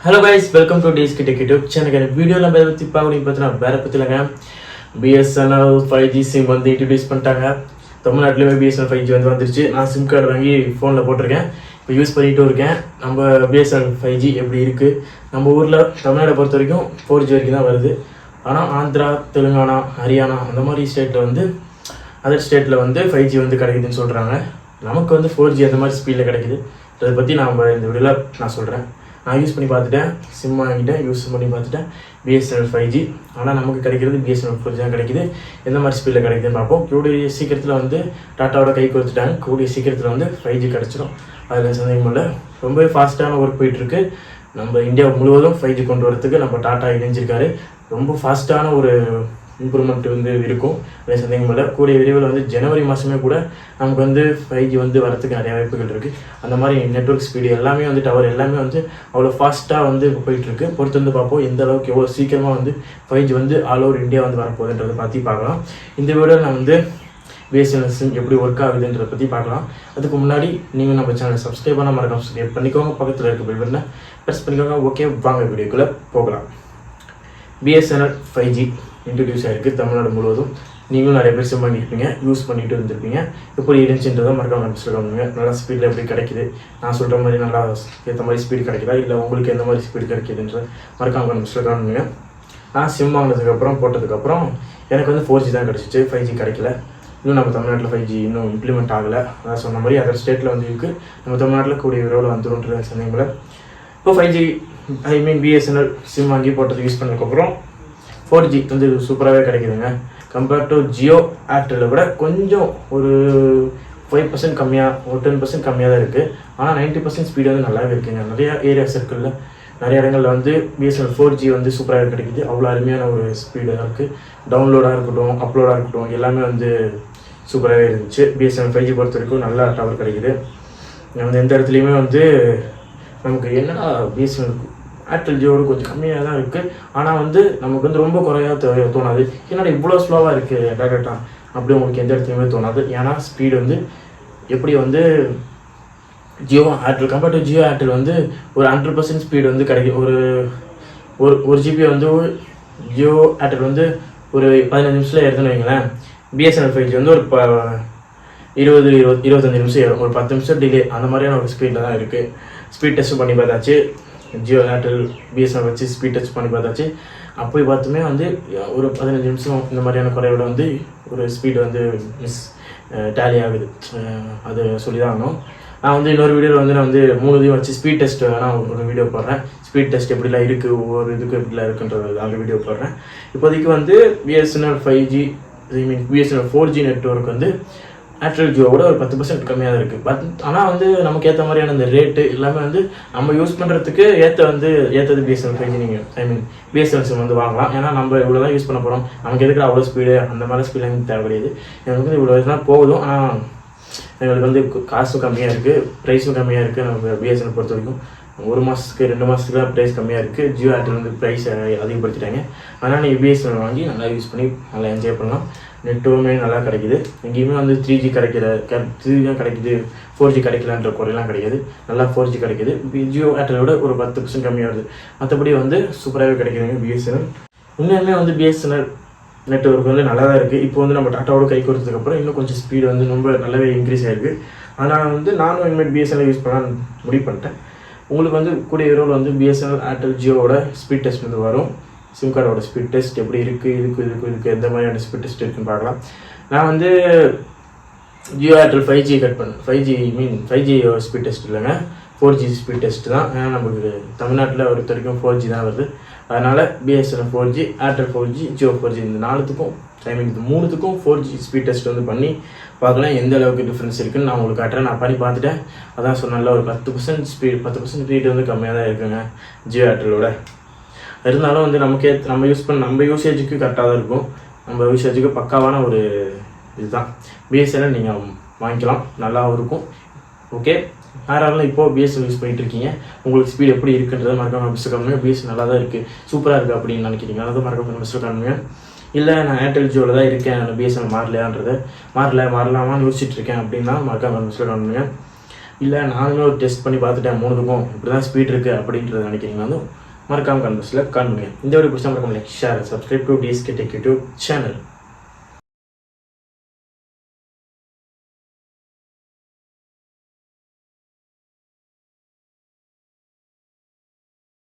Hello guys, welcome to DSK Tech YouTube channel. வீடியோல நம்ம பத்தி பார்க்கணும் பார்த்தா வேற பத்திலங்க BSNL 5G சிம் வந்து இன்ட்ரோ듀ஸ் பண்ணிட்டாங்க. தமிழ்நாட்டிலேயே BSNL 5G வந்துருச்சு. நான் சிம் கார்டு வாங்கி ஃபோனில் போட்டிருக்கேன். இப்போ யூஸ் பண்ணிட்டு இருக்கேன். நம்ம BSNL 5G எப்படி இருக்குது, நம்ம ஊரில் தமிழ்நாடை பொறுத்த வரைக்கும் 4G வரைக்கும் தான் வருது. ஆனால் ஆந்திரா, தெலுங்கானா, ஹரியானா அந்த மாதிரி ஸ்டேட்டில் வந்து அதர் ஸ்டேட்டில் வந்து 5G வந்து கிடைக்குதுன்னு சொல்கிறாங்க. நமக்கு வந்து 4G அந்த மாதிரி ஸ்பீடில் கிடைக்குது. அதை பற்றி நான் இந்த வீடியோவில் நான் சொல்கிறேன். நான் யூஸ் பண்ணி பார்த்துட்டேன், சிம் வாங்கிட்டேன், யூஸ் பண்ணி பார்த்துட்டேன். BSNL 5G ஆனால் நமக்கு கிடைக்கிறது BSNL 4G தான் கிடைக்குது. எந்த மாதிரி ஸ்பீடில் கிடைக்குதுன்னு பார்ப்போம். கூடிய சீக்கிரத்தில் வந்து டாட்டாவோட கை கொடுத்துட்டாங்க. கூடிய சீக்கிரத்தில் வந்து 5G கிடச்சிடும், அதில் சந்தேகம் இல்லை. ரொம்பவே ஃபாஸ்ட்டான ஒர்க் போயிட்டுருக்கு. நம்ம இந்தியா முழுவதும் 5G கொண்டு வரதுக்கு நம்ம டாட்டா இணைஞ்சிருக்காரு. ரொம்ப ஃபாஸ்ட்டான ஒரு இம்ப்ரூவ்மெண்ட் வந்து இருக்கும், அதே சந்தேகம் இல்லை. கூடிய விரைவில் வந்து ஜனவரி மாதமே கூட நமக்கு வந்து 5G வந்து வரத்துக்கு நிறைய வாய்ப்புகள் இருக்குது. அந்த மாதிரி நெட்வொர்க் ஸ்பீடு எல்லாமே வந்து டவர் எல்லாமே வந்து அவ்வளோ ஃபாஸ்ட்டாக வந்து இப்போ போயிட்டுருக்கு. பொறுத்து வந்து பார்ப்போம் எந்த அளவுக்கு எவ்வளோ சீக்கிரமாக வந்து 5G வந்து ஆல் ஓவர் இந்தியா வந்து வரப்போகுதுன்றதை பற்றி பார்க்கலாம். இந்த வீடியோ நான் வந்து BSNL சிம் எப்படி ஒர்க் ஆகுதுன்றதை பற்றி பார்க்கலாம். அதுக்கு முன்னாடி நீங்கள் நம்ம சேனலை சப்ஸ்கிரைப் பண்ணால் மறக்காம சப்ஸ்கிரைப் பண்ணிக்கோங்க. பக்கத்தில் இருக்க பெல் பட்டனை ப்ரெஸ் பண்ணிக்கோங்க. ஓகே, வாங்க வீடியோக்குள்ளே போகலாம். BSNL 5G இன்ட்ரடியூஸ் ஆகிருக்கு தமிழ்நாடு முழுவதும். நீங்களும் நிறைய பேர் சிம் வாங்கியிருப்பீங்க, யூஸ் பண்ணிட்டு இருந்திருப்பீங்க. எப்படி இருந்துச்சுன்றதை மறக்காம சொல்லுவாங்க. நல்லா ஸ்பீடில் எப்படி கிடைக்குது, நான் சொல்கிற மாதிரி நல்லா ஏற்ற மாதிரி ஸ்பீடு கிடைக்குதா, இல்லை உங்களுக்கு எந்த மாதிரி ஸ்பீடு கிடைக்குதுன்ற மறக்காம சொல்லுவாங்க. நான் சிம் வாங்கினதுக்கப்புறம் போட்டதுக்கப்புறம் எனக்கு வந்து 4G தான் கிடச்சிச்சு, 5G கிடைக்கல. இன்னும் நம்ம தமிழ்நாட்டில் 5G இன்னும் இம்ப்ளிமெண்ட் ஆகலை. அதான் சொன்ன மாதிரி அதர் ஸ்டேட்டில் வந்து இருக்குது. நம்ம தமிழ்நாட்டில் கூடிய விரைவில் வந்துடும்ன்ற சந்தேகமில்லை. இப்போ 5G BSNL சிம் வாங்கி போட்டது யூஸ் பண்ணதுக்கப்புறம் 4G வந்து சூப்பராகவே கிடைக்குதுங்க. கம்பேர்ட் டு ஜியோ ஏர்டெல்லை விட கொஞ்சம் ஒரு 5% கம்மியாக, ஒரு 10% கம்மியாக தான் இருக்குது. ஆனால் 90% ஸ்பீடு வந்து நல்லாவே இருக்குங்க. நிறையா ஏரியா சர்க்கிளில் நிறைய இடங்களில் வந்து BSNL 4G வந்து சூப்பராகவே கிடைக்குது. அவ்வளோ அருமையான ஒரு ஸ்பீடாக இருக்குது. டவுன்லோடாக இருக்கட்டும், அப்லோடாக இருக்கட்டும், எல்லாமே வந்து சூப்பராகவே இருந்துச்சு. BSNL 5G பொறுத்த வரைக்கும் நல்லா டவர் கிடைக்குது. வந்து எந்த இடத்துலையுமே வந்து நமக்கு என்னடா BSNL ஏர்டெல் ஜியோடு கொஞ்சம் கம்மியாக தான் இருக்குது, ஆனால் வந்து நமக்கு வந்து ரொம்ப குறையாக தோணாது. என்னடா இவ்வளோ ஸ்லோவாக இருக்குது டேட்டா அப்படி உங்களுக்கு எந்த இடத்துலையுமே தோணாது. ஏன்னா ஸ்பீடு வந்து எப்படி வந்து Jio Airtel compared to Jio Airtel வந்து ஒரு 100% ஸ்பீடு வந்து கிடைக்கும். ஒரு GB வந்து ஜியோ ஏர்டெல் வந்து ஒரு 15 நிமிஷத்தில் எடுத்துன்னு வைங்களேன். BSNL 5G வந்து ஒரு 25 நிமிஷம் ஏறும், ஒரு 10 நிமிஷம் டிலே, அந்த மாதிரியான ஒரு ஸ்பீடில் தான் இருக்குது. ஸ்பீட் டெஸ்ட் பண்ணி பார்த்தாச்சு, ஜியோ ஏர்டெல் BSNL வச்சு ஸ்பீட் டச் பண்ணி பார்த்தாச்சு. அப்போ பார்த்துமே வந்து ஒரு 15 நிமிஷம் இந்த மாதிரியான குறையோட வந்து ஒரு ஸ்பீடு வந்து டேலி ஆகுது. அது சொல்லி தான் ஆகணும். நான் வந்து இன்னொரு வீடியோவில் வந்து நான் வந்து 3 வச்சு ஸ்பீட் டெஸ்ட் வேணால் ஒரு வீடியோ போடுறேன். ஸ்பீட் டெஸ்ட் எப்படிலாம் இருக்குது, ஒவ்வொரு இதுக்கு எப்படிலாம் இருக்குன்றது அந்த வீடியோ போடுறேன். இப்போதைக்கு வந்து BSNL 5G BSNL 4G network வந்து ஏர்டெல் ஜியோவோட ஒரு 10% கம்மியாக தான் இருக்குது. ஆனால் வந்து நமக்கு ஏற்ற மாதிரியான இந்த ரேட்டு எல்லாமே வந்து நம்ம யூஸ் பண்ணுறதுக்கு ஏற்றது BSNL 5G நீங்கள் BSNL சிம் வந்து வாங்கலாம். ஏன்னா நம்ம இவ்வளோ தான் யூஸ் பண்ண போகிறோம், நமக்கு எதுக்கு அவ்வளோ ஸ்பீடு அந்த மாதிரி ஸ்பீடு எனக்கு தேவை கிடையாது. எனக்கு வந்து இவ்வளோ தான் போதும். ஆனால் எங்களுக்கு வந்து காசும் கம்மியாக இருக்குது, ப்ரைஸும் கம்மியாக இருக்குது. நம்ம BSNL பொறுத்த வரைக்கும் 1 மாதத்துக்கு 2 மாதத்துக்கு தான் ப்ரைஸ் கம்மியாக இருக்குது. ஜியோ ஏர்டெல் வந்து ப்ரைஸ் அதிகப்படுத்திட்டாங்க. அதனால் நீங்கள் BSNL வாங்கி நல்லா யூஸ் பண்ணி நல்லா என்ஜாய் பண்ணலாம். நெட்டுமே நல்லா கிடைக்குது. எங்கேயுமே வந்து 3G கிடைக்கல, 3G தான் கிடைக்குது, 4G கிடைக்கலன்ற குறையெல்லாம் கிடையாது. நல்லா 4G கிடைக்குது. ஜியோ ஏர்டெலை விட ஒரு 10% கம்மியாகுது. மற்றபடி வந்து சூப்பராகவே கிடைக்குதுங்க BSNL. உண்மையுமே வந்து BSNL நெட்வொர்க் வந்து நல்லா தான் இருக்குது. இப்போ வந்து நம்ம டாட்டாவோட கை கொடுத்ததுக்கப்புறம் இன்னும் கொஞ்சம் ஸ்பீடு வந்து ரொம்ப நல்லாவே இன்க்ரீஸ் ஆகிருக்கு. ஆனால் வந்து நானும் இனிமேல் BSNL யூஸ் பண்ண முடிவு பண்ணிட்டேன். உங்களுக்கு வந்து கூடிய விரைவில் வந்து BSNL ஏர்டெல் ஜியோவோட ஸ்பீட் டெஸ்ட் வந்து வரும். சிம் கார்டோட ஸ்பீட் டெஸ்ட் எப்படி இருக்குது, இதுக்கு எந்த மாதிரியான ஸ்பீட் டெஸ்ட் இருக்குன்னு பார்க்கலாம். நான் வந்து ஜியோ ஏர்டெல் 5G கட் பண்ணேன். 5G ஸ்பீட் டெஸ்ட் இல்லைங்க, 4G ஸ்பீட் டெஸ்ட் தான். ஏன்னா நமக்கு தமிழ்நாட்டில் ஒருத்த வரைக்கும் 4G தான் வருது. அதனால் BSNL 4G, Airtel 4G, Jio 4G இந்த 4த்துக்கும் இது 3த்துக்கும் 4G ஸ்பீட் டெஸ்ட் வந்து பண்ணி பார்க்கலாம் எந்த அளவுக்கு டிஃப்ரென்ஸ் இருக்குதுன்னு நான் உங்களுக்கு காட்டுறேன். நான் பண்ணி பார்த்துட்டேன். அதான் சொன்னால ஒரு 10% ஸ்பீடு வந்து கம்மியாக தான் இருக்குங்க ஜியோ ஏர்டெலோட. இருந்தாலும் வந்து நம்ம யூசேஜுக்கு கரெக்டாக தான் இருக்கும். நம்ம யூசேஜுக்கு பக்காவான ஒரு இதுதான் BSNL. நீங்கள் வாங்கிக்கலாம், நல்லாவும் இருக்கும். ஓகே, யாராலும் இப்போது BSNL யூஸ் பண்ணிட்டு இருக்கீங்க, உங்களுக்கு ஸ்பீடு எப்படி இருக்குன்றதை மறக்காம மிஸ்டர் காணுங்க. BSNL நல்லா தான் இருக்குது, சூப்பராக இருக்குது அப்படின்னு நினைக்கிறீங்க, அதை மறக்காம மிஸ்டர் காணுங்க. இல்லை நான் ஏர்டெல் ஜியோவில் தான் இருக்கேன், BSNL மாறலாமான்னு யோசிச்சுட்டு இருக்கேன் அப்படின்னா மறக்காம மிஸ்டர் காணுங்க. இல்லை நானுமே ஒரு டெஸ்ட் பண்ணி பார்த்துட்டேன் 3க்கும் இப்படி தான் ஸ்பீட் இருக்குது அப்படின்றது நினைக்கிறீங்களா வந்து மறக்காமல் கமெண்ட்ஸில் கால் பண்ணுங்கள். இந்த வீடியோ பிடிச்சா மறக்காம like share subscribe to TSK tech YouTube channel.